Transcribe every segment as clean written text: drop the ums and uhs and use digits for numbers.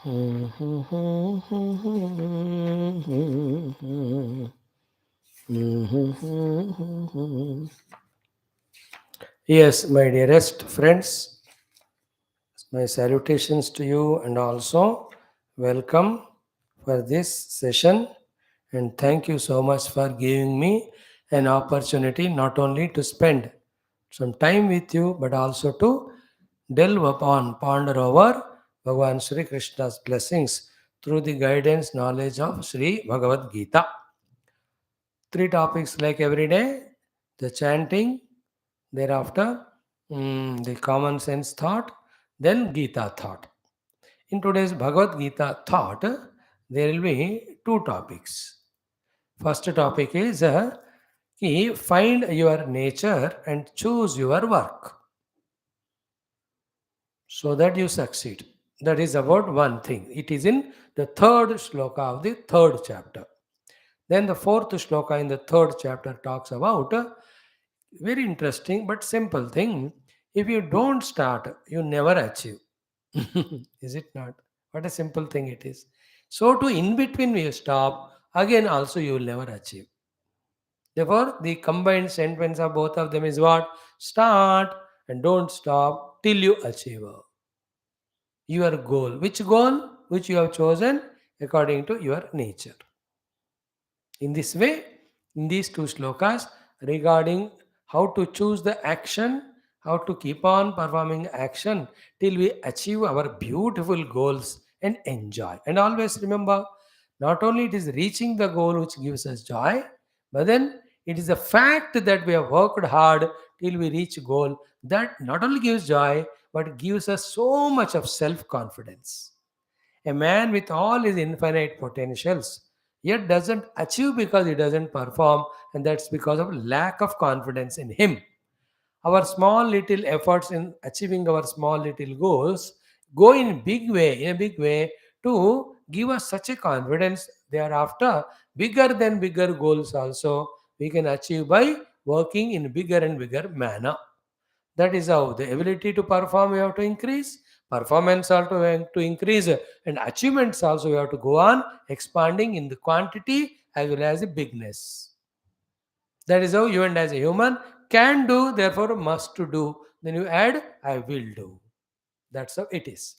Yes, my dearest friends, my salutations to you and also welcome for this session. And thank you so much for giving me an opportunity not only to spend some time with you but also to delve upon, ponder over Bhagavan Sri Krishna's blessings through the guidance, knowledge of Sri Bhagavad Gita. Three topics like every day: the chanting, thereafter the common sense thought, then Gita thought. In today's Bhagavad Gita thought, there will be two topics. First topic is find your nature and choose your work so that you succeed. That is about one thing. It is in the third shloka of the third chapter. Then the fourth shloka in the third chapter talks about very interesting but simple thing. If you don't start, you never achieve. Is it not? What a simple thing it is. So to in between you stop, again also you will never achieve. Therefore, the combined sentence of both of them is what? Start and don't stop till you achieve your goal. Which goal? Which you have chosen according to your nature. In this way, in these two slokas, regarding how to choose the action, how to keep on performing action till we achieve our beautiful goals and enjoy. And always remember, not only it is reaching the goal which gives us joy, but then it is the fact that we have worked hard till we reach goal that not only gives joy, but gives us so much of self-confidence. A man with all his infinite potentials yet doesn't achieve because he doesn't perform, and that's because of lack of confidence in him. Our small little efforts in achieving our small little goals go in a big way to give us such a confidence thereafter. Bigger than bigger goals also we can achieve by working in bigger and bigger manner. That is how the ability to perform we have to increase, performance also we have to increase, and achievements also we have to go on expanding in the quantity as well as the bigness. That is how you and as a human can do, therefore must to do. Then you add, I will do. That's how it is.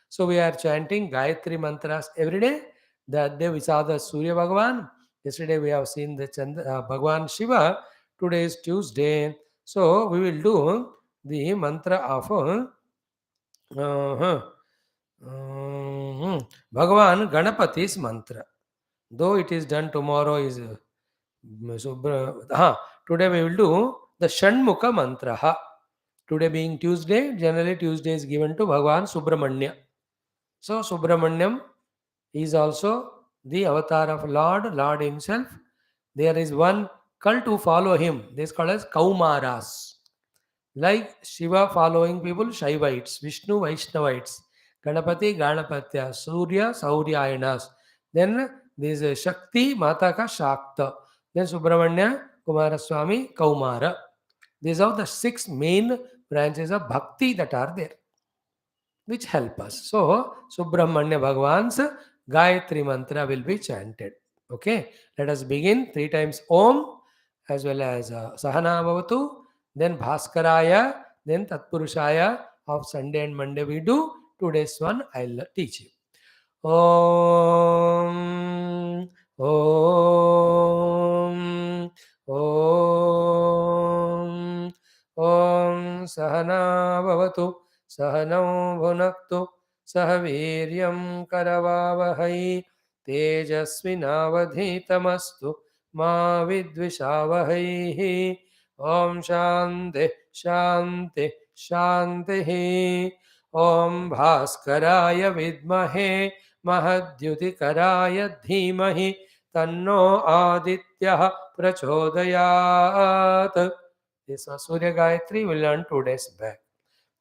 So we are chanting Gayatri mantras every day. That day we saw the Surya Bhagavan. Yesterday we have seen the Bhagavan Shiva. Today is Tuesday. So we will do the mantra of uh, Bhagavan Ganapati's mantra. Though it is done tomorrow is today we will do the Shanmukha mantra. Today being Tuesday, generally Tuesday is given to Bhagavan Subramanya. So Subramanyam is also the avatar of Lord himself. There is one cult who follow him. This is called as Kaumaras. Like Shiva following people, Shaivites, Vishnu, Vaishnavites, Ganapati, Ganapatya, Surya, Sauryayanas. Then there is a Shakti, Mataka, Shakta. Then Subramanya, Kumaraswamy, Kaumara. These are the six main branches of bhakti that are there, which help us. So, Subramanya Bhagavan's Gayatri mantra will be chanted. Okay, let us begin three times Om as well as Sahana Bhavatu, then Bhaskaraya, then Tatpurushaya of Sunday and Monday we do. Today's one I'll teach you. Om Om Om Om Sahana Bhavatu Sahanam Bhunaktu Sahaviryam Karavavahai Tejasvinavadhitamastu Ma Vidvishavahai Om Shanti Shanti Shanti Om Bhaskaraya Vidmahe Mahadyutikaraya Dhimahi Tanno Aditya Prachodayat. This was Surya Gayatri. We learned 2 days back.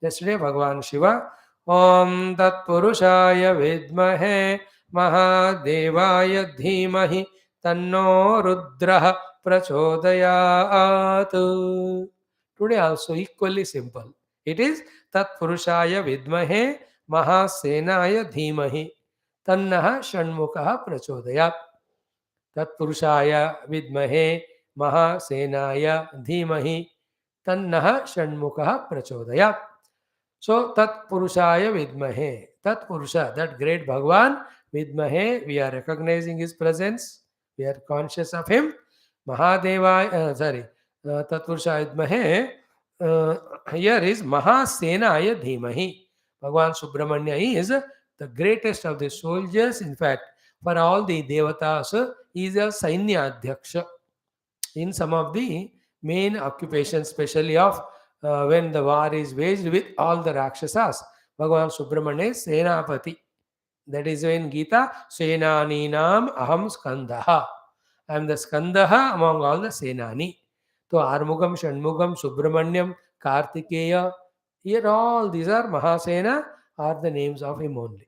Yesterday, Bhagavan Shiva. Om Tat Purushaya Vidmahe Mahadevaya Dhimahi Tanno Rudraha Prachodayat. Today also equally simple. It is Tat Purushaya Vidmahe Mahasenaya Dhimahi. तन्नः षण्मुखः प्रचोदयात्. तत्पुरुषाय विद्महे महासेनाय धीमहि तन्नः षण्मुखः प्रचोदयात्. So Tat Purushaya Vidmahe. Tat Purusha, that great Bhagwan, Vidmahe, we are recognizing his presence, we are conscious of him. Mahadeva, Tat Purushaya Vidmahe, here is Mahasenaya Dhimahi. Bhagwan Subramanya is the greatest of the soldiers. In fact, for all the Devatas, he is a Sainya Adhyaksha in some of the main occupations, especially of when the war is waged with all the Rakshasas. Bhagavan Subramanya is Senapati. That is in Geeta, Senaninam Aham Skandaha. I am the Skandaha among all the Senani. So Armugam, Shanmugam, Subramanyam, Kartikeya, here all these are Mahasena, are the names of him only.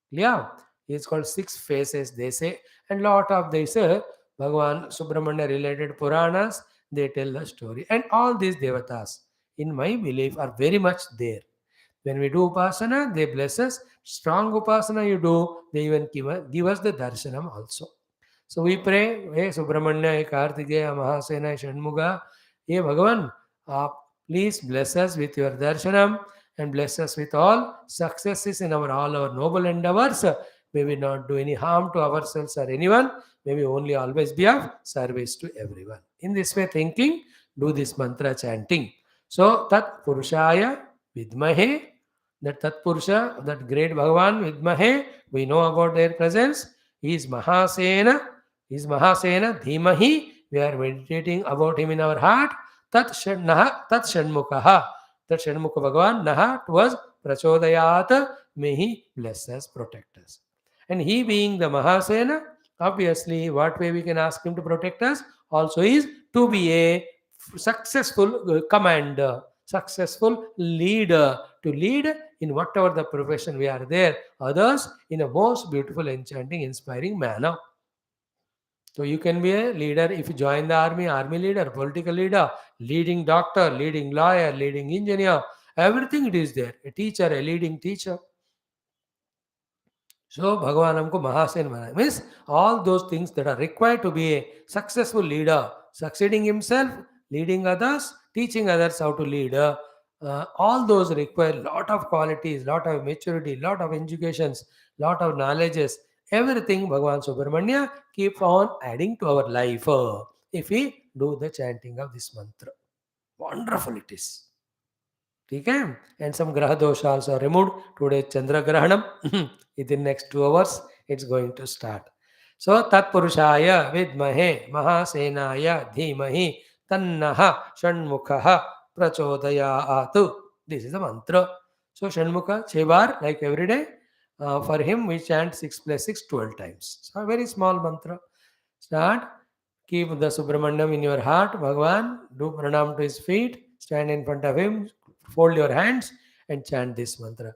Yeah, it's called six faces, they say, and lot of these Bhagavan Subramanya related Puranas, they tell the story. And all these devatas, in my belief, are very much there. When we do upasana, they bless us. Strong upasana you do, they even give us the darshanam also. So we pray, hey Subramanya, hey Kartikeya, Mahasena, Shanmuga, hey Bhagavan, please bless us with your darshanam and bless us with all successes in all our noble endeavors. May we not do any harm to ourselves or anyone. May we only always be of service to everyone. In this way, thinking, do this mantra chanting. So, Tat Purushaya Vidmahe, that Tat Purusha, that great Bhagavan Vidmahe, we know about their presence. He is Mahasena. He is Mahasena Dhimahi. We are meditating about him in our heart. Tat Shanmukaha. That Shanmukha Bhagavan Naha was Prachodayat. May he bless us, protect us. And he being the Mahasena, obviously, what way we can ask him to protect us also is to be a successful commander, successful leader, to lead in whatever the profession we are there, others in a most beautiful, enchanting, inspiring manner. So you can be a leader if you join the army, army leader, political leader, leading doctor, leading lawyer, leading engineer, everything it is there. A teacher, a leading teacher. So Bhagavan हमको महासेन बनाया. Means all those things that are required to be a successful leader, succeeding himself, leading others, teaching others how to lead. All those require lot of qualities, lot of maturity, lot of educations, lot of knowledges. Everything Bhagavan Subramanya keep on adding to our life if we do the chanting of this mantra. Wonderful it is. Okay? And some graha dosha also removed. Today Chandra Grahanam. Within next 2 hours, it's going to start. So Tat Purushaya Vidmahe Mahasenaya Dhimahi Tannaha Shanmukhaha Prachodayatu. This is the mantra. So Shanmukha, Chebar, like every day. For him, we chant 6 plus 6, 12 times. So a very small mantra. Start. Keep the Subramanyam in your heart. Bhagavan, do pranam to his feet. Stand in front of him. Fold your hands and chant this mantra.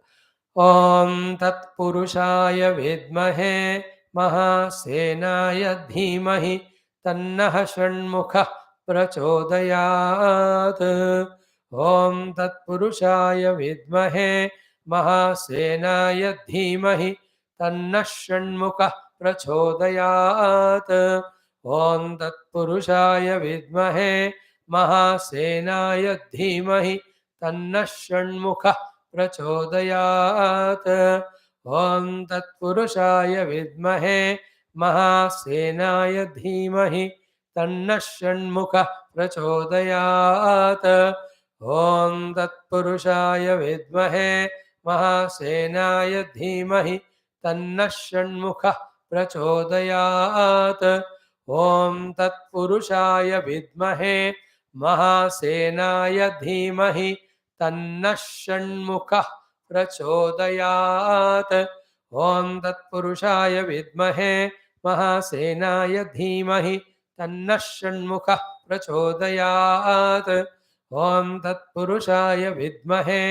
Om Tat Purushaya Vidmahe Mahasenaya Dhimahi Tannah Shanmukha Prachodayat. Om Tat Purushaya Vidmahe Mahasenaya Dhimahi Tannah Shanmukha Prachodayat. Om Tat Purushaya Vidmahe Mahasenaya Dhimahi Tannah Shanmukha प्रचोदयात्. ॐ तत्पुरुषाय विद्महे महासेनाय धीमहि तन्नः षण्मुखः प्रचोदयात्. ॐ तत्पुरुषाय विद्महे महासेनाय धीमहि तन्नः षण्मुखः प्रचोदयात्. ॐ तत्पुरुषाय विद्महे महासेनाय धीमहि तन्नः षण्मुखः प्रचोदयात्. ॐ तत्पुरुषाय विद्महे महासेनाय धीमहि तन्नः षण्मुखः प्रचोदयात्. ॐ तत्पुरुषाय विद्महे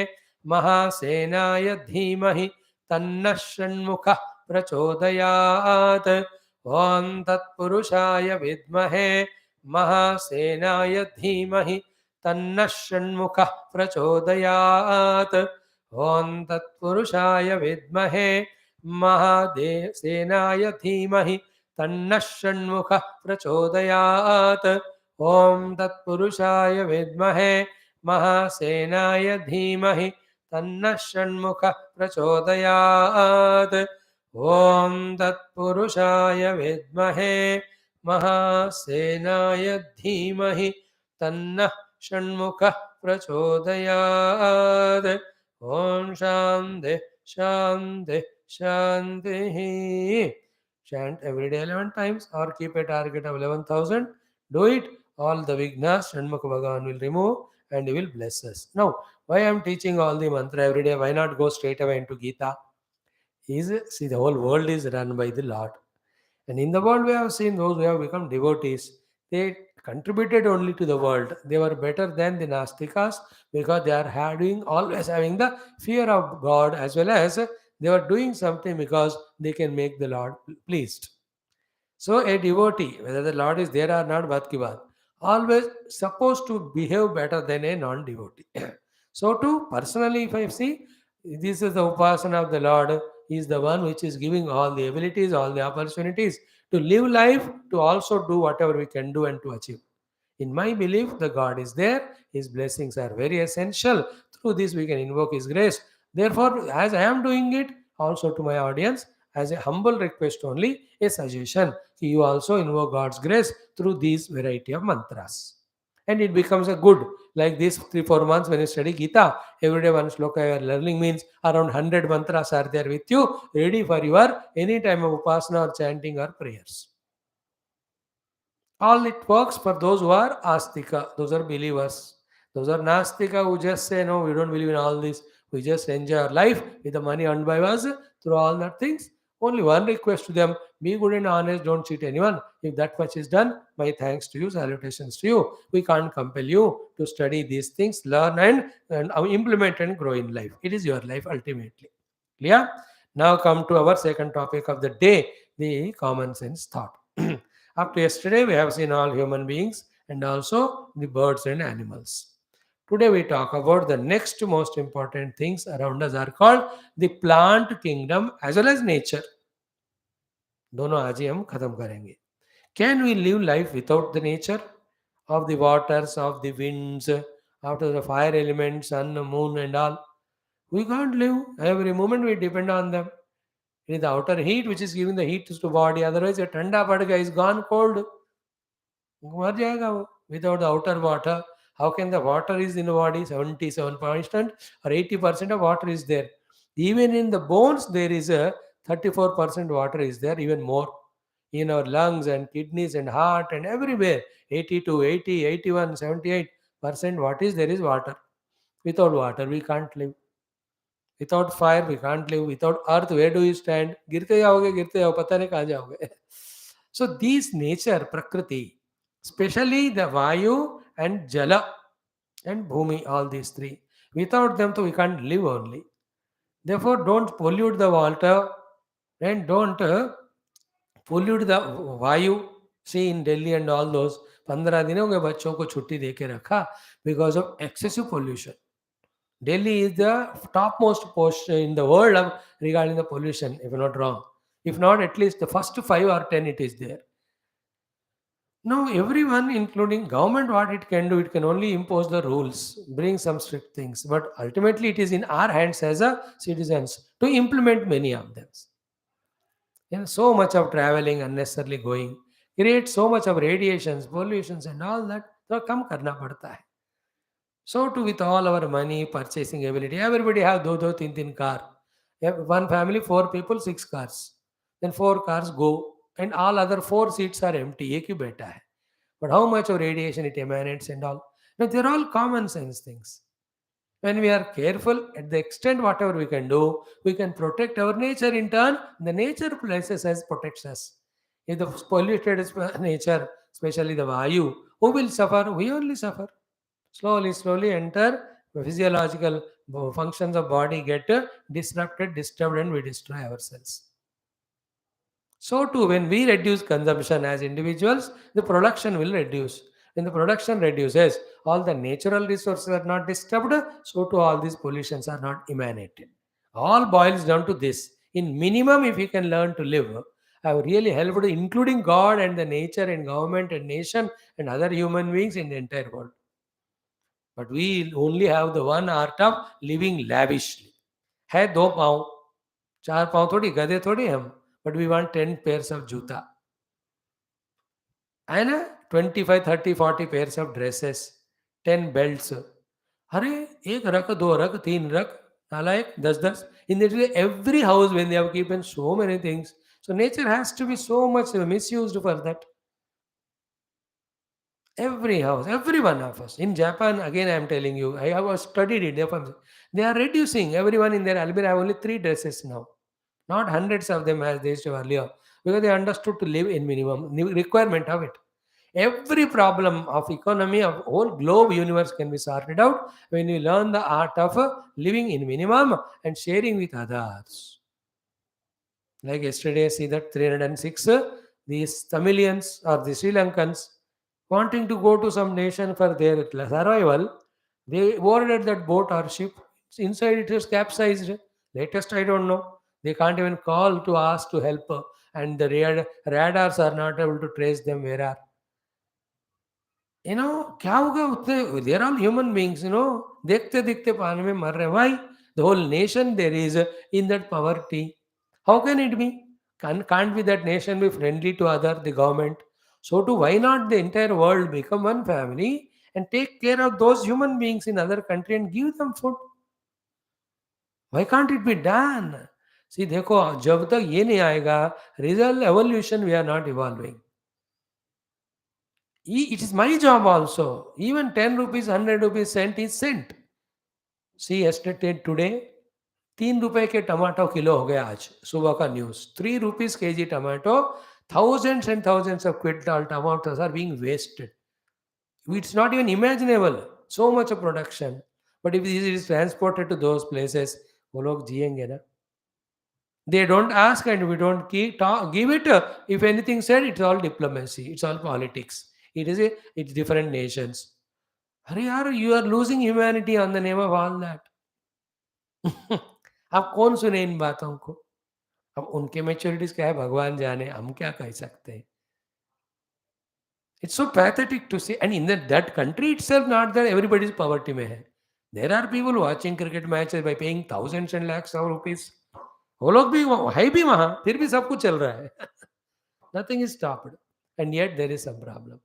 महासेनाय धीमहि तन्नः षण्मुखः प्रचोदयात्. ॐ तत्पुरुषाय विद्महे महासेनाय धीमहि तन्नः षण्मुखः प्रचोदयात्. ॐ तत्पुरुषाय विद्महे महादेवसेनाय धीमहि तन्नः षण्मुखः प्रचोदयात्। ॐ तत्पुरुषाय विद्महे महासेनाय धीमहि तन्नः षण्मुखः प्रचोदयात्। ॐ तत्पुरुषाय विद्महे महासेनाय धीमहि तन्नः षण्मुखः प्रचोदयात्। ॐ शान्ति शान्ति shanti. Chant every day 11 times or keep a target of 11,000. Do it. All the vignas Shanmukha Bhagavan will remove and he will bless us. Now, why I am teaching all the mantra every day? Why not go straight away into Geeta? See, the whole world is run by the Lord. And in the world, we have seen those who have become devotees. They contributed only to the world. They were better than the Nastikas because they are always having the fear of God, as well as they were doing something because they can make the Lord pleased. So a devotee, whether the Lord is there or not, Bhat ki baat, always supposed to behave better than a non-devotee. So too, personally, if I see, this is the upasana of the Lord. He is the one which is giving all the abilities, all the opportunities to live life, to also do whatever we can do and to achieve. In my belief, the God is there. His blessings are very essential. Through this, we can invoke His grace. Therefore, as I am doing it, also to my audience, as a humble request only, a suggestion, you also invoke God's grace through these variety of mantras. And it becomes a good, like this 3-4 months when you study Gita, every day one sloka you are learning means around 100 mantras are there with you, ready for your any time of upasana or chanting or prayers. All it works for those who are astika, those are believers. Those are nastika who just say, no, we don't believe in all this. We just enjoy our life with the money earned by us through all that things. Only one request to them, be good and honest, don't cheat anyone. If that much is done, my thanks to you, salutations to you. We can't compel you to study these things, learn and implement and grow in life. It is your life ultimately. Clear? Now come to our second topic of the day, the common sense thought. Up to yesterday, we have seen all human beings and also the birds and animals. Today, we talk about the next most important things around us are called the plant kingdom as well as nature. दोनों आज ही हम खत्म करेंगे. Can we live life without the nature of the waters, of the winds, after the fire elements, sun, moon, and all? We can't live. Every moment we depend on them. It is the outer heat which is giving the heat to the body. Otherwise, a ठंडा पड़ गया is gone cold. मर जाएगा वो. Without the outer water, how can the water is in the body 77% or 80% of water is there. Even in the bones, there is a 34% water is there, even more. In our lungs and kidneys and heart and everywhere, 82, 80, 81, 78% what is there is water. Without water, we can't live. Without fire, we can't live. Without earth, where do you stand? गिरते जाओ पता नहीं कहाँ जाओगे. So these nature, Prakriti, especially the Vayu and Jala and Bhumi, all these three. Without them, we can't live only. Therefore, don't pollute the water and don't pollute the Vayu. See in Delhi and all those, 15 दिन हो गए बच्चों को छुट्टी दे के रखा because of excessive pollution. Delhi is the topmost post in the world regarding the pollution, if I'm not wrong. If not, at least the first 5 or 10 it is there. Now, everyone, including government, what it can do, it can only impose the rules, bring some strict things. But ultimately, it is in our hands as a citizens to implement many of them. So much of traveling, unnecessarily going, create so much of radiations, pollutions, and all that. So, kam karna padta hai. So too with all our money, purchasing ability, everybody have do tin car. One family, 4 people, 6 cars. Then 4 cars go, and all other 4 seats are empty. एक ही बैठा है. But how much of radiation it emanates and all. Now they're all common sense things. When we are careful, at the extent whatever we can do, we can protect our nature in turn. The nature places us, protects us. If the polluted nature, especially the Vayu, who will suffer? We only suffer. Slowly enter physiological functions of body get disrupted, disturbed, and we destroy ourselves. So too, when we reduce consumption as individuals, the production will reduce. When the production reduces, all the natural resources are not disturbed, so too all these pollutions are not emanated. All boils down to this. In minimum, if you can learn to live, have really helped, including God and the nature and government and nation and other human beings in the entire world. But we only have the one art of living lavishly. है दो पाँव, चार पाँव थोड़ी, गधे थोड़ी हम, but we want 10 pairs of जूता, है ना, 25, 30, 40 pairs of dresses, 10 belts. अरे एक रख, दो रख, तीन रख, नालायक, 10-10. In literally every house, when they have given so many things, so nature has to be so much misused for that. Every house, every one of us. In Japan, again, I am telling you, I have studied it. They are reducing everyone in their album. I have only three dresses now, not hundreds of them as they used to earlier, because they understood to live in minimum requirement of it. Every problem of economy of whole globe universe can be sorted out when you learn the art of living in minimum and sharing with others. Like yesterday, see that 306, these Tamilians or the Sri Lankans wanting to go to some nation for their survival, they boarded that boat or ship. Inside it is capsized. Latest, I don't know. They can't even call to ask to help, and the radars are not able to trace them where are. क्या होगा उतने, they are all human beings, देखते देखते पानी में मर रहे हैं. Why? The whole nation there is in that poverty. How can it be? Can't be that nation be friendly to other, the government? So to why not the entire world become one family and take care of those human beings in other country and give them food? Why can't it be done? See, देखो जब तक ये नहीं आएगा, real evolution we are not evolving. It is my job also. Even 10 rupees, 100 rupees cent is cent. See, yesterday, today, 3 रुपए के tomato kilo हो गया आज सुबह का news. 3 rupees kg tomato. Thousands and thousands of quintal tomatoes are being wasted. It's not even imaginable. So much of production. But if this is transported to those places, वो लोग जिएंगे ना. They don't ask and we don't give it. If anything said, it's all diplomacy. It's all politics. It's different nations. अरे यार, you are losing humanity on the name of all that. आप कौन सुने इन बातों को? अब उनके मैच्योरिटीज क्या है भगवान जाने, हम क्या कह सकते हैं. It's so pathetic to see. And in that country itself, not that everybody's poverty में है. There are people watching cricket matches by paying thousands and lakhs of rupees. वो लोग भी है भी वहाँ, फिर भी सब कुछ चल रहा है. Nothing is stopped. And yet there is some problem.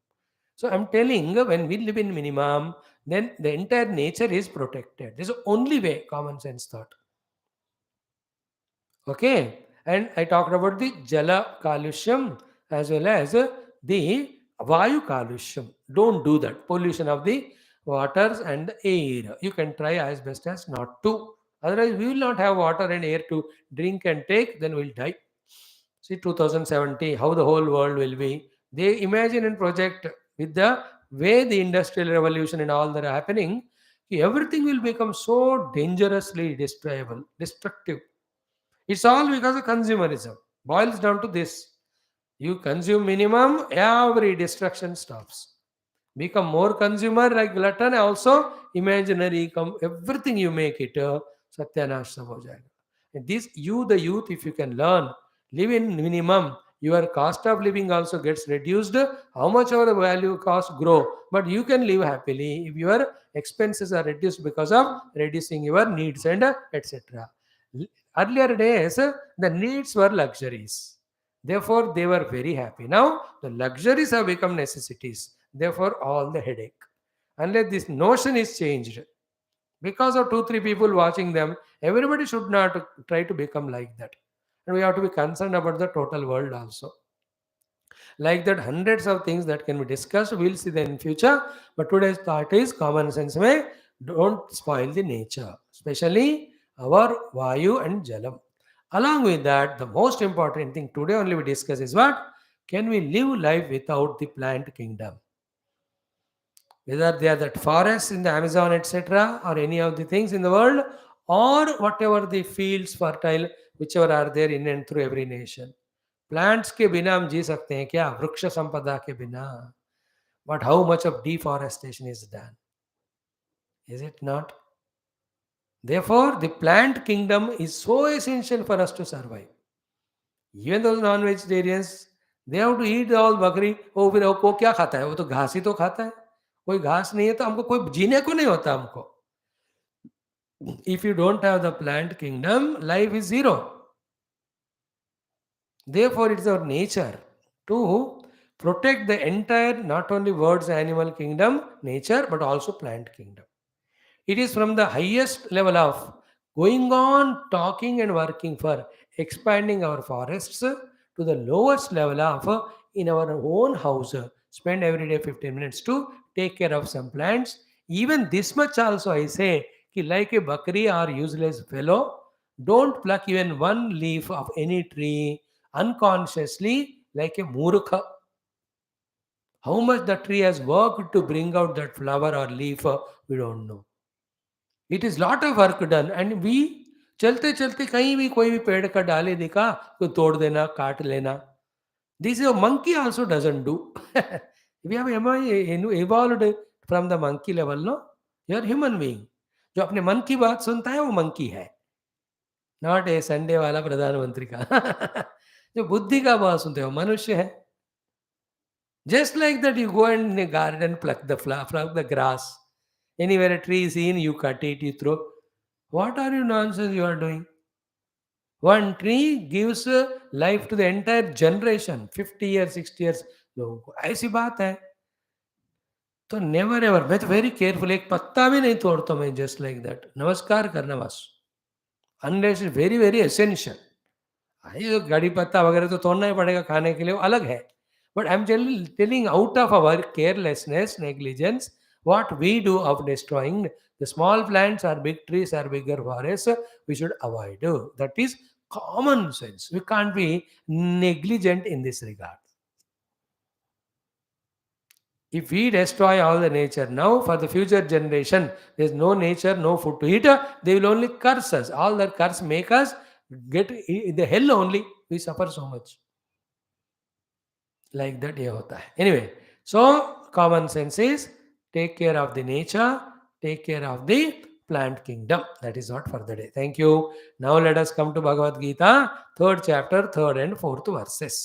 So I'm telling, when we live in minimum, then the entire nature is protected. This is the only way, common sense thought. Okay. And I talked about the Jala Kalushyam as well as the Vayu Kalushyam. Don't do that. Pollution of the waters and the air. You can try as best as not to. Otherwise, we will not have water and air to drink and take, then we'll die. See, 2070, how the whole world will be. They imagine and project with the way the industrial revolution and all that are happening, everything will become so dangerously destructive. It's all because of consumerism. Boils down to this. You consume minimum, every destruction stops. Become more consumer like glutton, also imaginary, everything you make it, satyanash sab ho jayega. And this, you, the youth, if you can learn, live in minimum, your cost of living also gets reduced. How much our value cost grow, but you can live happily if your expenses are reduced because of reducing your needs and etc. Earlier days, the needs were luxuries. Therefore, they were very happy. Now, the luxuries have become necessities. Therefore, all the headache. Unless this notion is changed, because of two, three people watching them, everybody should not try to become like that. And we have to be concerned about the total world also. Like that, hundreds of things that can be discussed. We'll see them in future. But today's thought is common sense way. Don't spoil the nature, especially our Vayu and Jalam. Along with that, the most important thing today only we discuss is what? Can we live life without the plant kingdom? Whether they are that forests in the Amazon, etc., or any of the things in the world, or whatever the fields fertile, whichever are there in and through every nation. Plants के बिना हम जी सकते हैं क्या? वृक्ष संपदा के बिना. But how much of deforestation is done? Is it not? Therefore, the plant kingdom is so essential for us to survive. Even those non-vegetarians, they have to eat all बकरी. वो फिर वो क्या खाता है? वो तो घास ही तो खाता है. कोई घास नहीं है तो हमको कोई जीने को नहीं होता हमको. If you don't have the plant kingdom, life is zero. Therefore, it is our nature to protect the entire, not only birds, animal kingdom, nature, but also plant kingdom. It is from the highest level of going on talking and working for expanding our forests to the lowest level of in our own house. Spend every day 15 minutes to take care of some plants. Even this much also I say, ki like a bakri or useless fellow, don't pluck even one leaf of any tree unconsciously like a murukha. How much the tree has worked to bring out that flower or leaf, we don't know. It is lot of work done and we चलते चलते कहीं भी कोई भी पेड़ का डाले दिखा तो तोड़ देना काट लेना this is monkey also doesn't do we have evolved from the monkey level no you are human being जो अपने मन की बात सुनता है वो मंकी है नॉट ए संडे वाला प्रधानमंत्री का जो बुद्धि का बात सुनते हो मनुष्य है just like that you go and in garden pluck the grass. Anywhere a tree is in, you cut it, you throw. What are you nonsense you are doing? One tree gives life to the entire generation, 50 years, 60 years. लोगों को ऐसी बात है तो never ever मैं तो very careful एक पत्ता भी नहीं तोड़ता मैं जस्ट लाइक दैट नमस्कार करना बस unless is very very essential ये गाड़ी पत्ता वगैरह तो तोड़ना ही पड़ेगा खाने के लिए वो अलग है but I am telling out of our carelessness negligence what we do of destroying the small plants or big trees or bigger forests we should avoid. That is common sense. We can't be negligent in this regard. If we destroy all the nature now for the future generation, there's no nature, no food to eat, they will only curse us. All that curse make us get in the hell only. We suffer so much. Like that ये होता है. Anyway, so common sense is take care of the nature, take care of the plant kingdom. That is what for the day. Thank you. Now let us come to Bhagavad Gita, third chapter, third and fourth verses.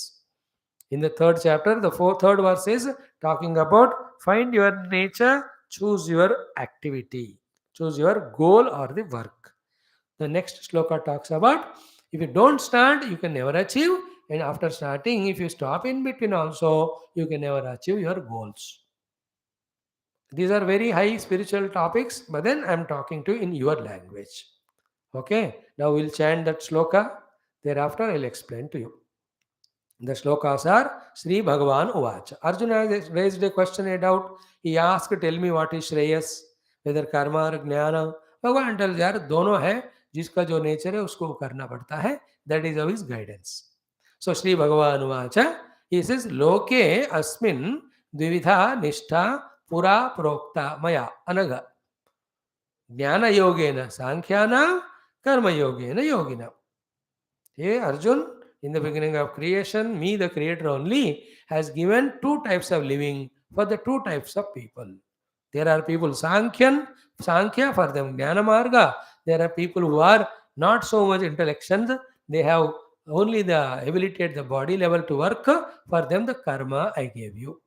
In the third chapter, the third verse is talking about find your nature, choose your activity, choose your goal or the work. The next sloka talks about if you don't start, you can never achieve. And after starting, if you stop in between also, you can never achieve your goals. These are very high spiritual topics, but then I am talking to you in your language. Okay, now we'll chant that sloka. Thereafter, I'll explain to you. The slokas are Sri Bhagavan Uvacha. Arjuna raised a question, a doubt. He asked, tell me what is Shreyas, whether karma or jnana. भगवान tells यार दोनों है जिसका जो nature है उसको करना पड़ता है that is of his guidance. So Sri Bhagavan Uvacha, he says लोके अस्मिन् द्विविधा निष्ठा पुरा प्रोक्ता मया अनघ ज्ञान योगेन सांख्यानां कर्म योगेन योगिनां. Hey Arjun, in the beginning of creation, me the creator only has given two types of living for the two types of people. There are people Sankhya for them Jnana Marga. There are people who are not so much intellections. They have only the ability at the body level to work. For them the karma I gave you.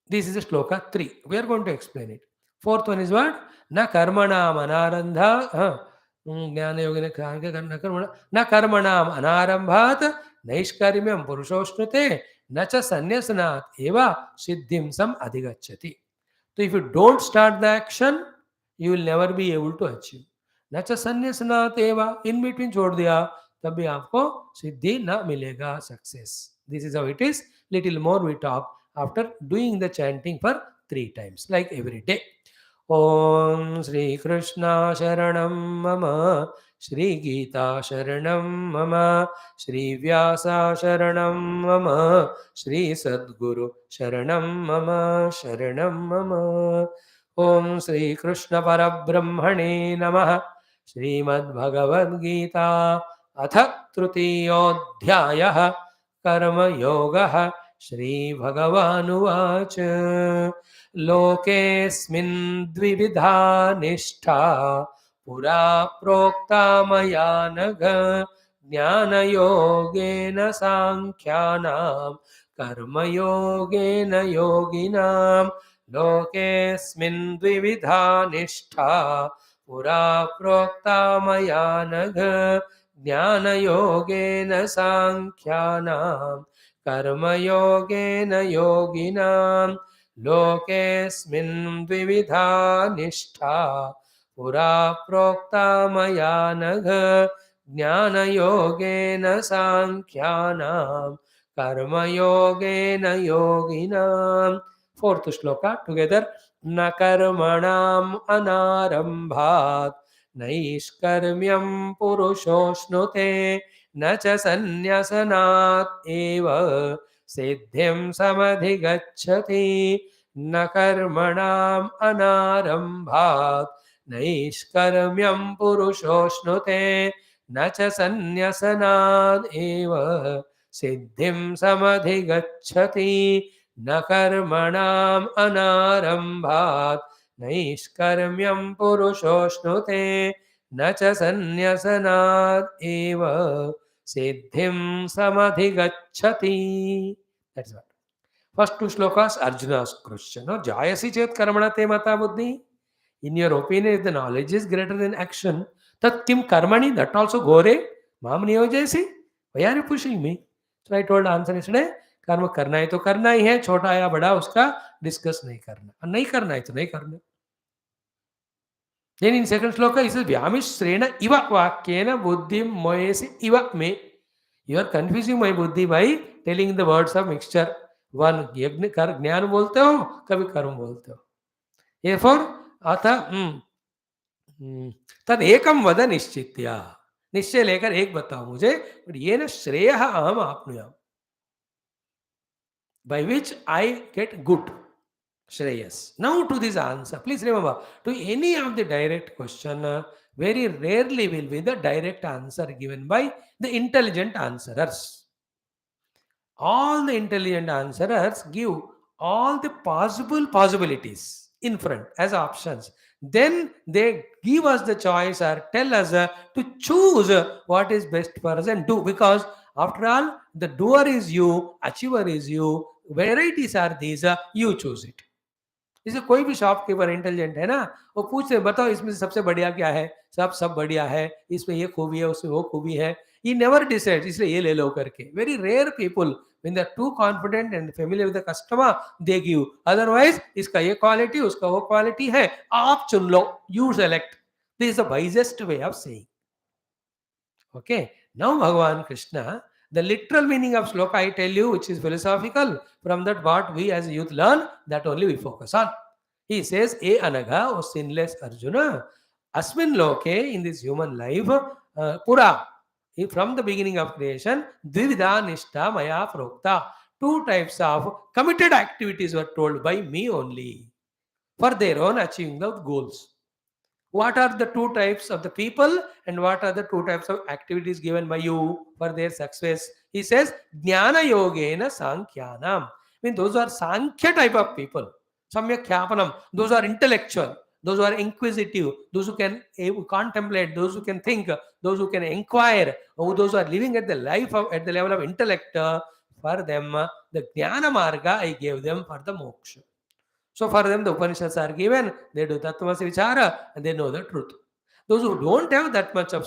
This is sloka 3. We are going to explain it. Fourth one is what? Na karmana manarandha. ज्ञान योगिन न कर्मणाम अनारंभात नैष्कर्म्यम पुरुषोष्णुते न च संन्यासनात् एव सिद्धिं सम अधिगच्छति. So if you don't start the action, you will never be able to achieve. न च संन्यासनात् एव, in between छोड़ दिया तब भी आपको सिद्धि न मिलेगा, success. This is how it is. Little more we talk after doing the chanting for 3 times, like every day. ओम श्री कृष्णा शरणं मम, श्री गीता शरणं मम, श्री व्यासा शरणं मम, श्री सद्गुरु शरणं मम, शरणं मम. ओम श्री कृष्ण परब्रह्मणे नमः. श्रीमद्भगवद्गीता अथ तृतीयोऽध्यायः कर्मयोगः. श्री भगवानुवाच लोकेऽस्मिन् द्विविधा निष्ठा पुरा प्रोक्ता मया नघ ज्ञानयोगेन साङ्ख्यानां कर्मयोगेन योगिनां लोकेऽस्मिन् द्विविधा निष्ठा पुरा प्रोक्ता मया नघ ज्ञानयोगेन साङ्ख्यानां कर्मयोगेन योगिनां लोकेऽस्मिन् द्विविधा निष्ठा पुरा प्रोक्ता मया नघ ज्ञानयोगेन साङ्ख्यानां कर्मयोगेन योगिनां. Fourth shloka together. न कर्मणाम् अनारम्भात् नैष्कर्म्यं पुरुषोऽश्नुते न च सन्न्यसनात् एव सिद्धिं समधिगच्छति. न कर्मणाम् अनारम्भात् नैष्कर्म्यं पुरुषोऽश्नुते न च सन्न्यसनात् एव सिद्धिं समधिगच्छति. न कर्मणाम् अनारम्भात् नैष्कर्म्यं पुरुषोऽश्नुते न च सन्न्यसनात् एव सिद्धिं समधिगच्छति. That's what. First two shlokas, Arjuna's question. No, jayasi chet karmana te mata buddhi. In your opinion, if the knowledge is greater than action, tat kim karmani, that also gore, mam niyojayasi. Why are you pushing me? So I told answer yesterday, कर्म करना है तो करना ही है, छोटा या बड़ा उसका डिस्कस नहीं करना, और नहीं करना है तो नहीं करना. Then in second shloka, he says, Vyamishrena iva vakyena buddhim moyesi iva me. You are confusing my buddhi by telling the words of mixture. One ज्ञान बोलते हो, कभी कर्म बोलते हो. Therefore, अतः तद एकम वद निश्चित्या. निश्चय लेकर एक बताओ मुझे, but ये न श्रेयः अहम आपनुयाम, by which I get good. Shreyas. Now to this answer, please remember, to any of the direct question, very rarely will be the direct answer given by the intelligent answerers. All the intelligent answerers give all the possible possibilities in front as options. Then they give us the choice or tell us to choose what is best for us and do, because after all, the doer is you, achiever is you, varieties are these, you choose it. जैसे कोई भी shopkeeper intelligent है ना, वो पूछते बताओ इसमें से सबसे बढ़िया क्या है, सब बढ़िया है, इसमें ये खूबी है, उसमें वो खूबी है. ही नेवर डिसाइड्स, इसलिए ये ले लो करके. Very rare people when they are too confident and familiar with the customer, they give. Otherwise इसका ये क्वालिटी, उसका वो क्वालिटी है, आप चुन लो, you select. This is the wisest way of saying. Okay, now Bhagavan Krishna, the literal meaning of shloka I tell you, which is philosophical, from that what we as youth learn, that only we focus on. He says, E Anagha, O sinless Arjuna, Asmin Loke, in this human life, Pura, from the beginning of creation, Dvivida Nishta Maya Prokta, two types of committed activities were told by me only for their own achieving the goals. What are the two types of the people and what are the two types of activities given by you for their success? He says, Jnana Yogena Sankhyanam. I mean, those are Sankhya type of people. Samyak Khyapanam. Those are intellectual. Those who are inquisitive. Those who can contemplate. Those who can think. Those who can inquire. Those who are living at the at the level of intellect. For them, the Jnana Marga I gave them for the moksha. So for them, the Upanishads are given, they do Tattvamasi Vichara, and they know the truth. Those who don't have that much of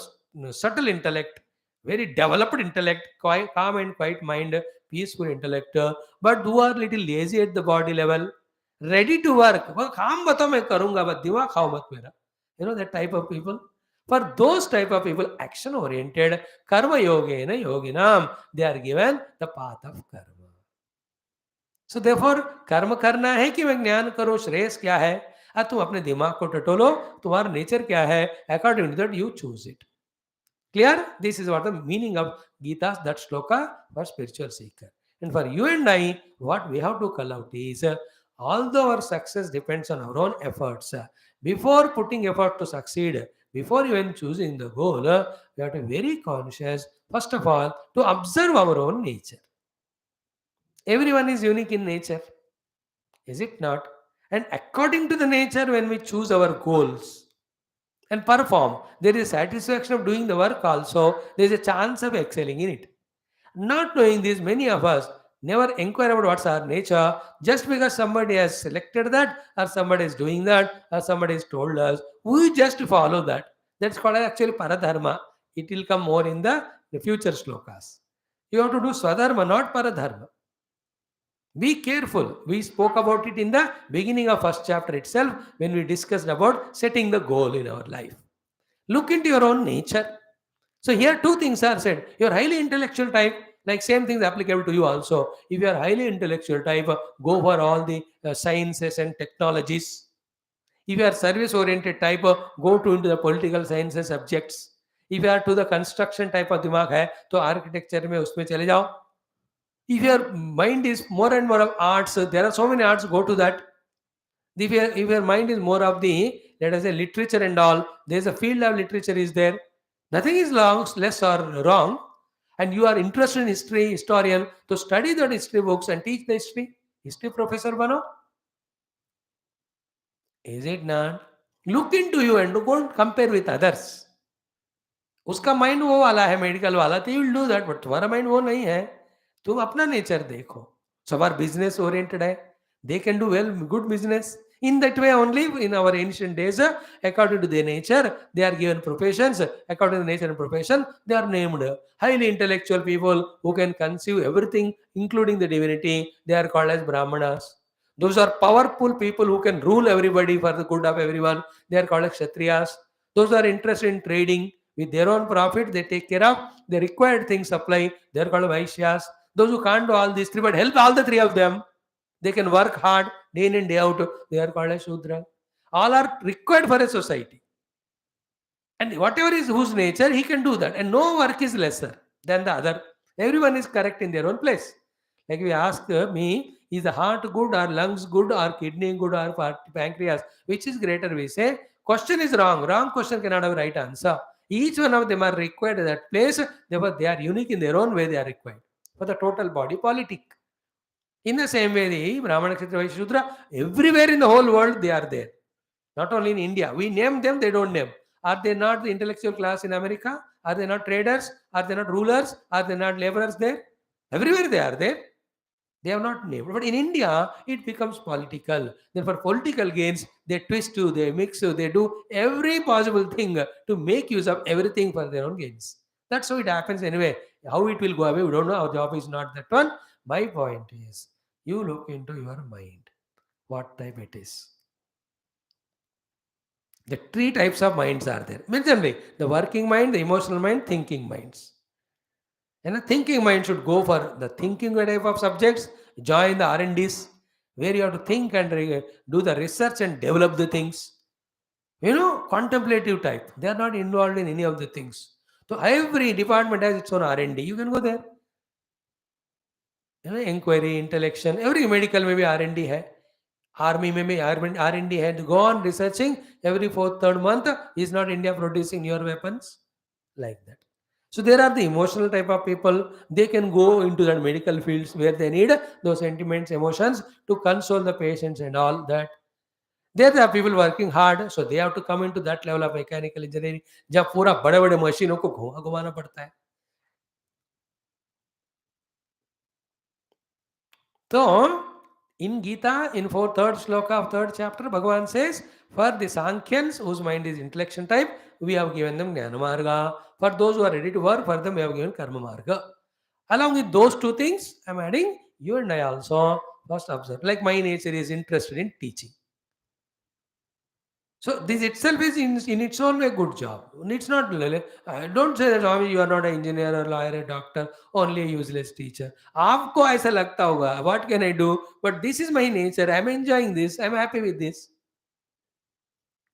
subtle intellect, very developed intellect, quite calm and quiet mind, peaceful intellect, but who are little lazy at the body level, ready to work. Well, काम बताओ मैं करूँगा, but दिमाग खाओ मत मेरा. You know that type of people. For those type of people, action oriented, karma yogena yoginam, they are given the path of karma. So therefore कर्म करना है कि मैं ज्ञान करो, श्रेयस क्या है, तुम अपने दिमाग को टटोलो, तुम्हारा नेचर क्या है, according to that you choose it. Clear? This is what the meaning of Gita, that shloka for spiritual seeker. And for you and I, what we have to call out is, although our success depends on our own efforts, before putting effort to succeed, before even choosing the goal, we have to be very conscious, first of all, to observe our own nature. Everyone is unique in nature, is it not? And according to the nature, when we choose our goals, and perform. There is satisfaction of doing the work also. There is a chance of excelling in it. Not knowing this, many of us never inquire about what's our nature just because somebody has selected that, or somebody is doing that, or somebody has told us. We just follow that. That's called actually paradharma. It will come more in the future slokas. You have to do swadharma, not paradharma. Be careful. We spoke about it in the beginning of first chapter itself when we discussed about setting the goal in our life. Look into your own nature. So here two things are said. You're highly intellectual type, like same things applicable to you also. If you are highly intellectual type, go for all the sciences and technologies. If you are service oriented type, go to into the political sciences subjects. If you are to the construction type of दिमाग है तो architecture में उसमें चले जाओ. If your mind is more and more of arts, there are so many arts, go to that. If your mind is more of the, let us say, literature and all, there's a field of literature is there. Nothing is long, less or wrong. And you are interested in history, historian, to study the history books and teach the history. History professor bano. Is it not? Look into you and don't compare with others. उसका mind वो वाला है medical वाला तो you will do that but तुम्हारा mind वो नहीं है तुम अपना नेचर देखो सब आर बिजनेस ओरिएंटेड है they can do well good business in that way only in our ancient days according to their nature they are given professions according to nature and profession they are named highly intellectual people who can conceive everything including the divinity they are called as brahmanas those are powerful people who can rule everybody for the good of everyone they are called as kshatriyas those are interested in trading with their own profit they take care of the required things supply they are called vaishyas those who can't do all these three but help all the three of them they can work hard day in and day out they are called as shudra all are required for a society and whatever is whose nature he can do that and no work is lesser than the other everyone is correct in their own place like we ask me is the heart good or lungs good or kidney good or pancreas which is greater we say question is wrong question cannot have right answer each one of them are required at that place therefore they are unique in their own way they are required for the total body politic in the same way the brahmana kshatriya vaishya shudra everywhere in the whole world they are there not only in India. We name them, they don't name. Are they not the intellectual class in America? Are they not traders? Are they not rulers? Are they not laborers there? Everywhere they are there. They have not named. But in India, it becomes political. Then for political gains, they twist to, they mix to, they do every possible thing to make use of everything for their own gains. That's how it happens anyway. How it will go away, we don't know. Our job is not that one. My point is, you look into your mind, what type it is. The three types of minds are there. Generally, the working mind, the emotional mind, thinking minds. And a thinking mind should go for the thinking type of subjects, join the R&Ds, where you have to think and do the research and develop the things. Contemplative type. They are not involved in any of the things. So every department has its own R&D. You can go there. Inquiry, intellection, every medical maybe R&D hai. Army maybe R&D had to go on researching every fourth, third month. Is not India producing newer weapons? Like that. So there are the emotional type of people. They can go into that medical fields where they need those sentiments, emotions to console the patients and all that. There are people working hard, so they have to come into that level of mechanical engineering. जब पूरा बड़े-बड़े मशीनों को घुमाना पड़ता है. So, in Gita, in third sloka of third chapter, Bhagavan says, for the Sankhyans, whose mind is intellection type, we have given them Jnana Marga. For those who are ready to work, for them we have given Karma Marga. Along with those two things, I am adding you and I also must observe. Like my nature is interested in teaching. So this itself is in its own way a good job. It's not, don't say that you are not an engineer or lawyer, a doctor, only a useless teacher. आपको ऐसा लगता होगा, what can I do? But this is my nature. I'm enjoying this. I'm happy with this.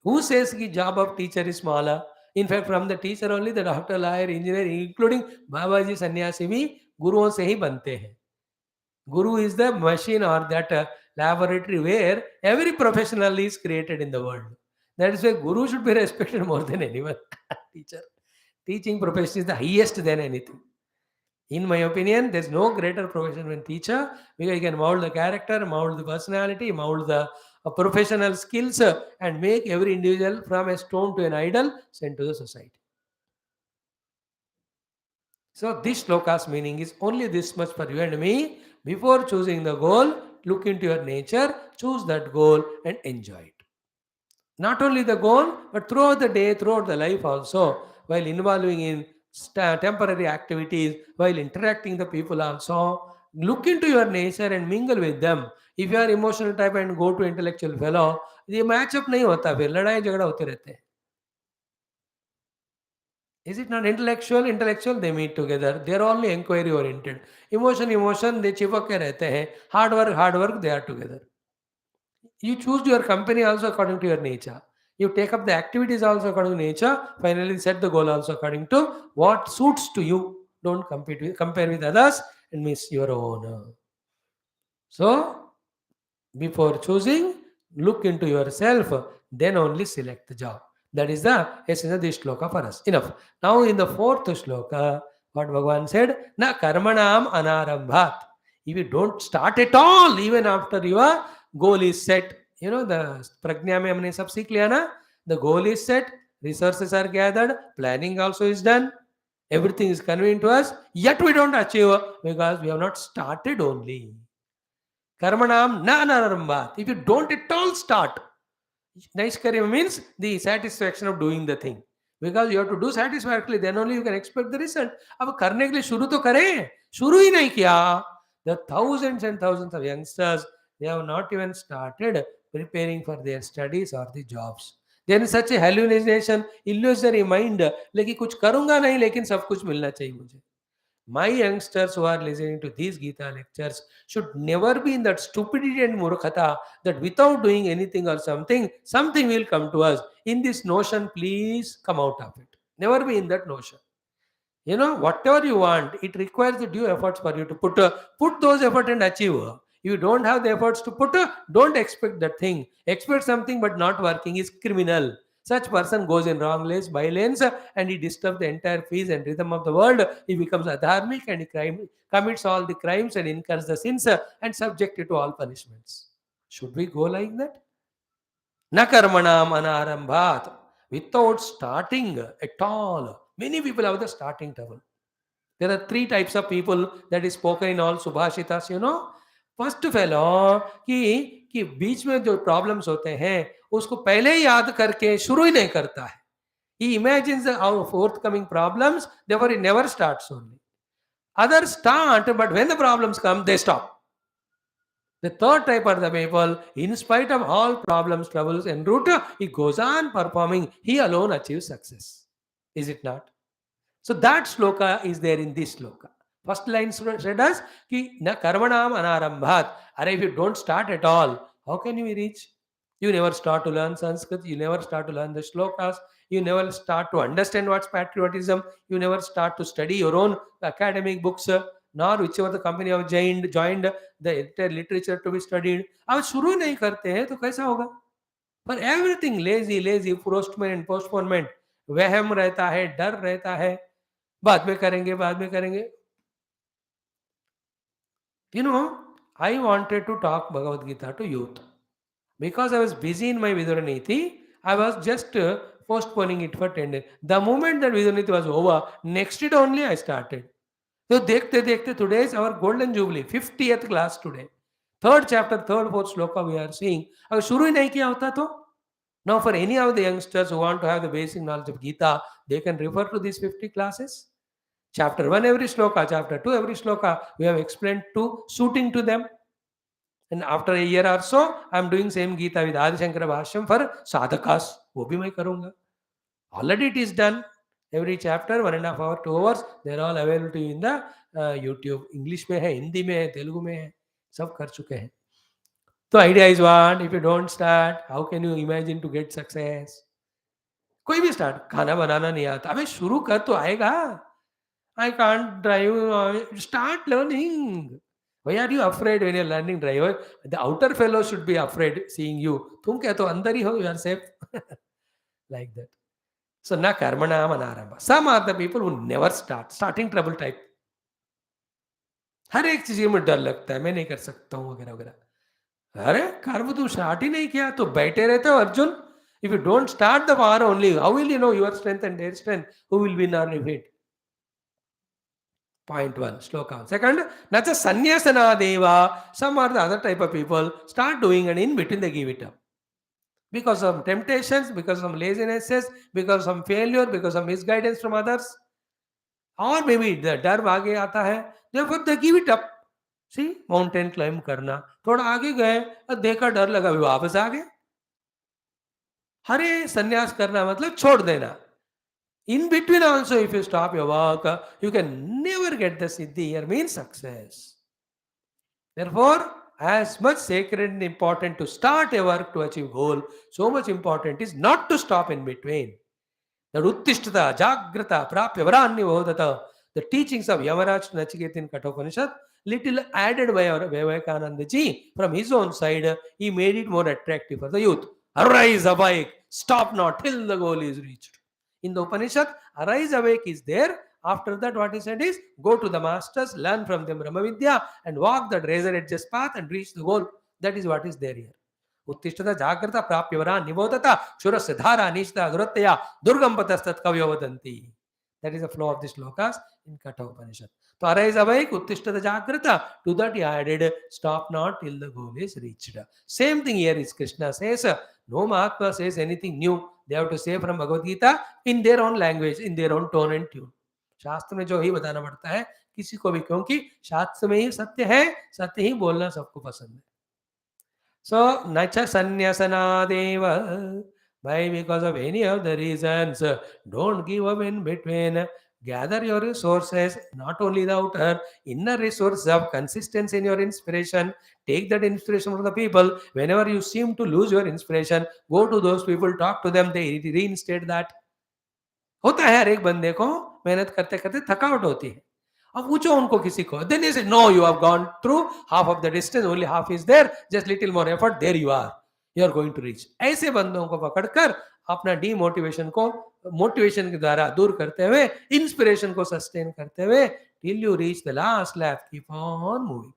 Who says the job of teacher is smaller? In fact, from the teacher only, the doctor, lawyer, engineer, including Babaji, Sannyasi भी गुरुओं से ही बनते हैं. Guru is the machine or that laboratory where every professional is created in the world. That is why Guru should be respected more than anyone. Teacher. Teaching profession is the highest than anything. In my opinion, there's no greater profession than teacher, because you can mold the character, mold the personality, mold the professional skills, and make every individual from a stone to an idol sent to the society. So this shloka's meaning is only this much for you and me. Before choosing the goal, look into your nature, choose that goal and enjoy it. Not only the goal, but throughout the day, throughout the life also, while involving in temporary activities, while interacting the people also, look into your nature and mingle with them. If you are emotional type and go to intellectual fellow, ये matchup नहीं होता, फिर लड़ाई झगड़ा होते रहते हैं. Is it not intellectual? Intellectual, they meet together. They are only inquiry oriented. Emotion, they चिपक के रहते हैं. Hard work, they are together. You choose your company also according to your nature. You take up the activities also according to nature. Finally, set the goal also according to what suits to you. Don't compare with others and miss your own. So, before choosing, look into yourself, then only select the job. That is the essence of this shloka for us. Enough. Now, in the fourth shloka, what Bhagavan said, na karmanam anarambhat. If you don't start at all, even after your goal is set, you know, the prajna mein humne sab seekh liya na, the goal is set, resources are gathered, planning also is done, everything is convenient to us, yet we don't achieve because we have not started only. Karmanam na anarambhat. If you don't at all start, Naishkarya means the satisfaction of doing the thing. Because you have to do satisfactorily, then only you can expect the result. अब करने के लिए शुरू तो करें, शुरू ही नहीं किया. The thousands and thousands of youngsters, they have not even started preparing for their studies or the jobs. There is such a hallucination, illusory mind. लेकिन कुछ करूंगा नहीं, लेकिन सब कुछ मिलना चाहिए मुझे. My youngsters who are listening to these Geeta lectures should never be in that stupidity and murkhata that without doing anything or something, something will come to us. In this notion, please come out of it. Never be in that notion. You know, whatever you want, it requires the due efforts for you to put those effort and achieve. If you don't have the efforts to put, don't expect that thing. Expect something but not working is criminal. Such person goes in wrong lanes, by lanes, and he disturbs the entire peace and rhythm of the world. He becomes adharmic and he commits all the crimes and incurs the sins and subjected to all punishments. Should we go like that? Na karmanam anarambhat. Without starting at all. Many people have the starting trouble. There are three types of people that is spoken in all Subhashitas, you know. First fellow कि बीच में जो problems होते हैं उसको पहले ही याद करके शुरू ही नहीं करता है. He imagines our forthcoming problems, therefore he never starts only. Others start, but when the problems come, they stop. The third type are the people, in spite of all problems, troubles, and route, he goes on performing. He alone achieves success. Is it not? So that sloka is there in this sloka. First line said us, ki na karmanam anarambhat. Are if you don't start at all, how can you reach? You never start to learn Sanskrit. You never start to learn the shlokas. You never start to understand what's patriotism. You never start to study your own academic books, nor whichever the company have joined the entire literature to be studied. अब शुरू नहीं करते हैं तो कैसा होगा? For everything lazy postponement and postponement, वहम रहता है, डर रहता है, बाद में करेंगे. You know, I wanted to talk Bhagavad Gita to youth. Because I was busy in my Viduraniti, I was just postponing it for 10 days. The moment that Viduraniti was over, next day only I started. So देखते today is our golden jubilee, 50th class today. Third chapter, third, fourth sloka we are seeing. अगर शुरू ही नहीं किया होता तो? Now for any of the youngsters who want to have the basic knowledge of Gita, they can refer to these 50 classes. Chapter 1 every sloka, chapter 2 every sloka, we have explained to suiting to them. And after a year or so, I am doing same Gita with Adi Shankara Bhashyam for sadhakas. वो भी मैं करूँगा. Already it is done. Every chapter 1.5 hours, 2 hours, they are all available to you in the YouTube. English में है, हिंदी में है, तेलुगु में है, सब कर चुके हैं. तो idea is what? If you don't start, how can you imagine to get success? कोई भी स्टार्ट, खाना बनाना नहीं आता, अबे शुरू कर तो आएगा. I can't drive. Start learning. Why are you afraid when you're learning driver? The outer fellow should be afraid seeing you. तुम क्या तो अंदर ही हो, you are safe. Like that. So na karmana manarambha. Some are the people who never start. Starting trouble type. हर एक चीज में डर लगता है, मैं नहीं कर सकता हूँ वगैरह वगैरह। अरे कर्म तुम स्टार्ट ही नहीं किया तो बैठे रहते हो Arjun. If you don't start the war only, how will you know your strength and their strength, who will win और defeat? Point one, sloka. Second, nacha sannyasana deva. Some are the other type of people start doing and in between they give it up. Because of temptations, because of lazinesses, because of failure, because of misguidance from others, or maybe the डर आगे आता है, therefore they give it up. See, mountain climb करना, थोड़ा आगे गए और देखा डर लगा, वापस आ गए। हरे संन्यास करना मतलब छोड़ देना। In between also, if you stop your work, you can never get the siddhi here, means success. Therefore, as much sacred and important to start a work to achieve goal, so much important is not to stop in between. The Uttishtata, Jagrata, Prapya, Varanya Vodata, the teachings of Yamaraj Nachiketa in Kathopanishad, little added by our Vivekananda ji from his own side, he made it more attractive for the youth. Arise, awake, stop not till the goal is reached. In the Upanishad, arise, awake is there. After that, what he said is, go to the masters, learn from them Brahma Vidya, and walk the razor edges path and reach the goal. That is what is there here. उत्तिष्ठता जागृता प्राप्यवरा निबोधता क्षुरस्य धारा निष्ठा गुरुत्तया दुर्गम पतस्तत्कवयो वदन्ति. That is the flow of the slokas in Katha Upanishad. So arise, awake, uttishtata jagrata. To that he added, stop not till the goal is reached. Same thing here is Krishna says, no Mahatma says anything new. They have to say from Bhagavad Gita in their own language, in their own tone and tune. शास्त्र में जो ही बताना पड़ता है किसी को भी, क्योंकि शास्त्र में ही सत्य है, सत्य ही बोलना सबको पसंद है. So, nacha sanyasanadeva. Why? Because of any of the reasons. Don't give up in between. Gather your resources, not only the outer, inner resource of consistency in your inspiration. Take that inspiration from the people. Whenever you seem to lose your inspiration, go to those people, talk to them, they reinstate that. होता है हर एक बंदे को मेहनत करते करते थकावट होती है. अब पूछो उनको किसी को, then they say no, you have gone through half of the distance, only half is there, just little more effort, there you are, you are going to reach. ऐसे बंदों को पकड़कर अपना डीमोटिवेशन को मोटिवेशन के द्वारा दूर करते हुए इंस्पिरेशन को सस्टेन करते हुए till you reach the last lap, keep on moving.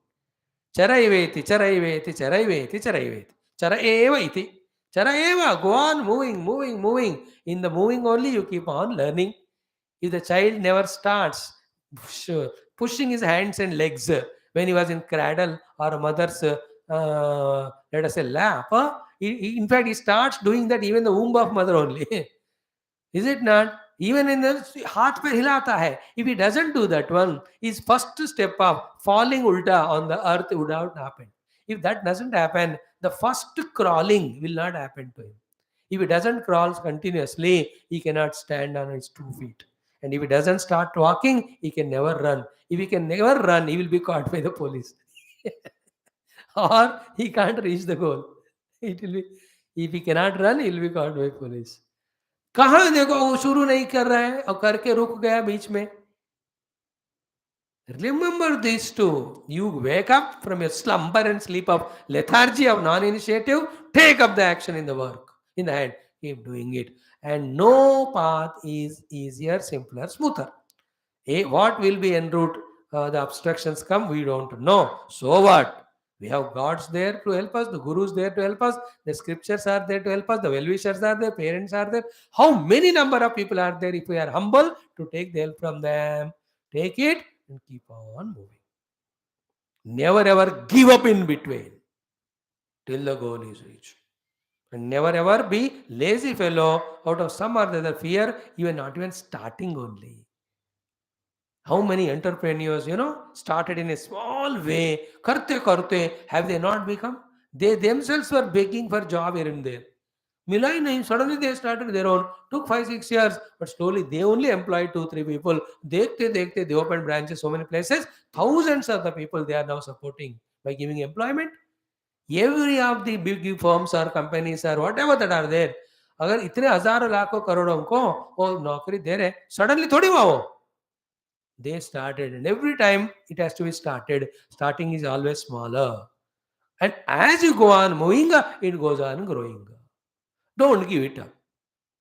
Charaiveti, charaiveti, charaiveti, charaiveti. Chara eva iti. Chara eva. Go on moving, moving, moving. In the moving only you keep on learning. If the child never starts pushing his hands and legs when he was in cradle or mother's, let us say, lap, in fact, he starts doing that even in the womb of mother only. Is it not? Even in the हाथ पे हिलाता है. If he doesn't do that one, his first step of falling ulta on the earth would not happen. If that doesn't happen, the first crawling will not happen to him. If he doesn't crawl continuously, he cannot stand on his 2 feet. And if he doesn't start walking, he can never run. If he can never run, he will be caught by the police. Or he can't reach the goal. It will be, if he cannot run, he will be caught by police. कहाँ देखो वो शुरू नहीं कर रहा है और करके रुक गया बीच में. Remember these two. You wake up from your slumber and sleep of lethargy of non-initiative. Take up the action in the work, in the hand. Keep doing it. And no path is easier, simpler, smoother. What will be en route? The obstructions come, we don't know. So what? We have gods there to help us, the gurus there to help us, the scriptures are there to help us, the well-wishers are there, parents are there. How many number of people are there if we are humble to take the help from them? Take it and keep on moving. Never ever give up in between till the goal is reached. And never ever be lazy fellow out of some or the other fear, even not even starting only. How many entrepreneurs, started in a small way, karte, have they not become? They themselves were begging for job here and there. Milai nahi, suddenly they started their own. Took 5-6 years, but slowly they only employed 2-3 people. Dekhte, they opened branches so many places. Thousands of the people they are now supporting by giving employment. Every of the big firms or companies or whatever that are there, अगर इतने हजारों लाखों करोड़ों को वो नौकरी दे रहे, suddenly थोड़ी हुआ वो. They started, and every time it has to be started. Starting is always smaller, and as you go on moving, it goes on growing. Don't give it up.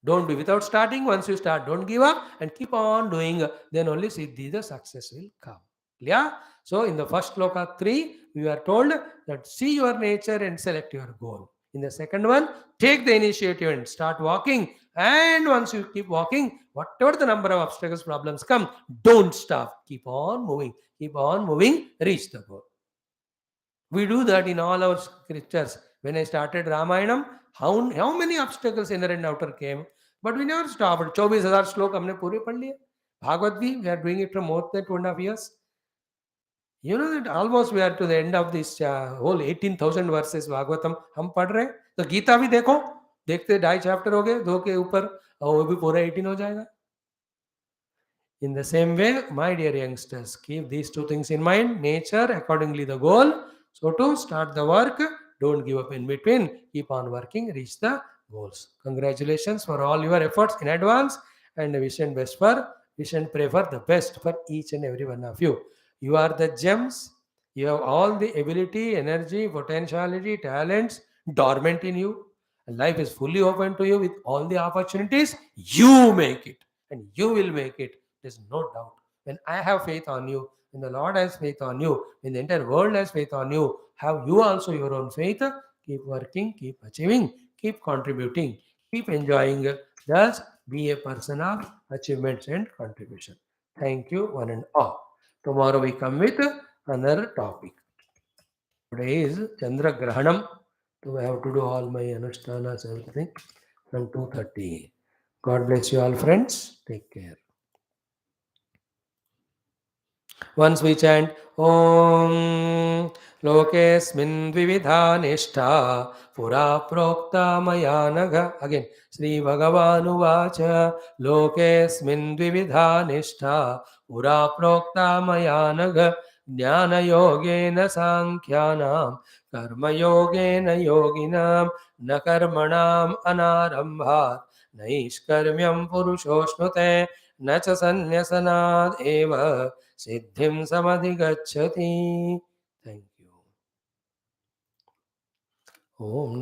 Don't be without starting. Once you start, don't give up and keep on doing. Then only Siddhi, the success will come. Yeah. So in the first shloka 3, we are told that see your nature and select your goal. In the second one, take the initiative and start walking. And once you keep walking, whatever the number of obstacles, problems come, don't stop. Keep on moving. Keep on moving. Reach the goal. We do that in all our scriptures. When I started Ramayanam, how many obstacles inner and outer came, but we never stopped. 24,000 श्लोक हमने पूरे पढ़ लिए. Bhagavad Gita, we are doing it for more than 2.5 years. You know that almost we are to the end of this whole 18,000 verses Bhagavatam हम पढ़ रहे हैं. तो गीता भी देखो, देखते 2.5 चैप्टर हो गए, 2 के ऊपर, और वो भी पूरा 18 हो जाएगा. In the same way, my dear youngsters, keep these two things in mind. Nature, accordingly the goal. So to start the work, don't give up in between. Keep on working, reach the goals. Congratulations for all your efforts in advance, and wish and pray for the best for each and every one of you. You are the gems. You have all the ability, energy, potentiality, talents dormant in you. And life is fully open to you with all the opportunities. You make it, and you will make it. There's no doubt. When I have faith on you, when the Lord has faith on you, when the entire world has faith on you, have you also your own faith? Keep working, keep achieving, keep contributing, keep enjoying. Thus, be a person of achievements and contribution. Thank you, one and all. Tomorrow we come with another topic. Today is Chandra Grahanam. So I have to do all my anushthanas, everything from 2:30. God bless you all, friends. Take care. Once we chant Om Lokesmin Dvividha Nishta Pura Prokta Maya Naga. Again, Sri Bhagavanu Vacha Lokesmin Dvividha Nishta Pura Prokta Maya Naga. Jnana Yogena Sankhyanam Karma Yogena Yoginam Na Karmanam Anarambhat Naishkarmyam Purushoshnute न च सन्न्यसनाद् एव सिद्धिं समधिगच्छति. Thank you. Om